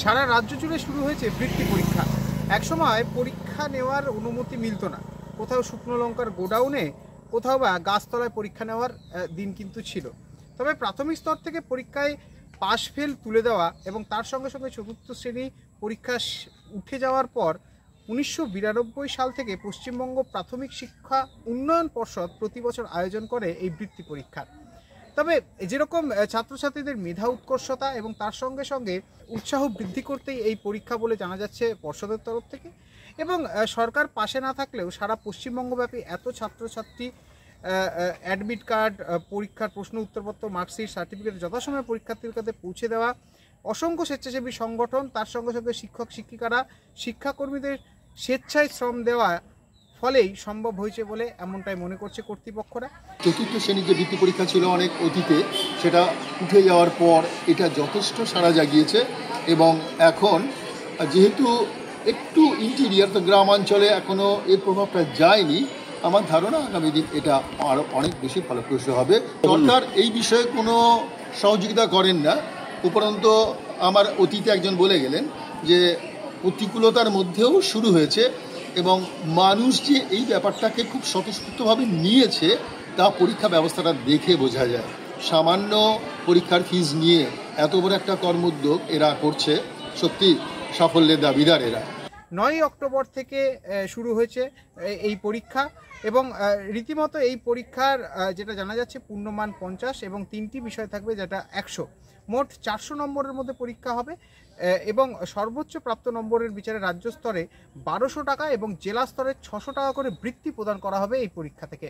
সারা রাজ্য জুড়ে শুরু হয়েছে বৃত্তি পরীক্ষা। একসময় পরীক্ষা নেওয়ার অনুমতি মিলত না, কোথাও শুকনো লঙ্কার গোডাউনে, কোথাও বা গাছতলায় পরীক্ষা নেওয়ার দিন কিন্তু ছিল। তবে প্রাথমিক স্তর থেকে পরীক্ষায় পাশ ফেল তুলে দেওয়া এবং তার সঙ্গে সঙ্গে চতুর্থ শ্রেণী পরীক্ষা উঠে যাওয়ার পর 1992 সাল থেকে পশ্চিমবঙ্গ প্রাথমিক শিক্ষা উন্নয়ন পর্ষদ প্রতি বছর আয়োজন করে এই বৃত্তি পরীক্ষা। তবে যেরকম ছাত্রছাত্রীদের মেধা উৎকর্ষতা এবং তার সঙ্গে সঙ্গে উৎসাহ বৃদ্ধি করতেই এই পরীক্ষা বলে জানা যাচ্ছে পর্ষদের তরফ থেকে। এবং সরকার পাশে না থাকলেও সারা পশ্চিমবঙ্গব্যাপী এত ছাত্রছাত্রী অ্যাডমিট কার্ড, পরীক্ষার প্রশ্ন উত্তরপত্র, মার্কশিট, সার্টিফিকেট যথাসময়ে পরীক্ষার্থীর কাছে পৌঁছে দেওয়া, অসংখ্য স্বেচ্ছাসেবী সংগঠন, তার সঙ্গে সঙ্গে শিক্ষক শিক্ষিকারা, শিক্ষাকর্মীদের স্বেচ্ছায় শ্রম দেওয়া ফলেই সম্ভব হয়েছে বলে এমনটাই মনে করছে কর্তৃপক্ষরা। চতুর্থ শ্রেণীর যে বৃত্তি পরীক্ষা ছিল অনেক অতীতে, সেটা উঠে যাওয়ার পর এটা যথেষ্ট সাড়া জাগিয়েছে। এবং এখন যেহেতু একটু ইন্টিরিয়ার, তো গ্রামাঞ্চলে এখনও এর প্রভাবটা যায়নি, আমার ধারণা আগামী দিন এটা আরও অনেক বেশি ফলপ্রসূ হবে। সরকার এই বিষয়ে কোনো সহযোগিতা করেন না। উপরন্তু আমার অতীতে একজন বলে গেলেন যে প্রতিকূলতার মধ্যেও শুরু হয়েছে এবং মানুষ যে এই ব্যাপারটাকে খুব স্বতঃস্ফূর্তভাবে নিয়েছে তা পরীক্ষা ব্যবস্থাটা দেখে বোঝা যায়। সামান্য পরীক্ষার ফিজ নিয়ে এত বড় একটা কর্মোদ্যোগ এরা করছে, সত্যি সাফল্যের দাবিদার এরা। 9 অক্টোবর থেকে শুরু হয়েছে এই পরীক্ষা এবং রীতিমতো এই পরীক্ষার যেটা জানা যাচ্ছে পূর্ণমান 50 এবং 3টি বিষয় থাকবে যেটা 100, মোট 400 নম্বরের মধ্যে পরীক্ষা হবে। এবং সর্বোচ্চ প্রাপ্ত নম্বরের বিচারে রাজ্য স্তরে 1200 টাকা এবং জেলা স্তরে 600 টাকা করে বৃত্তি প্রদান করা হবে এই পরীক্ষা থেকে।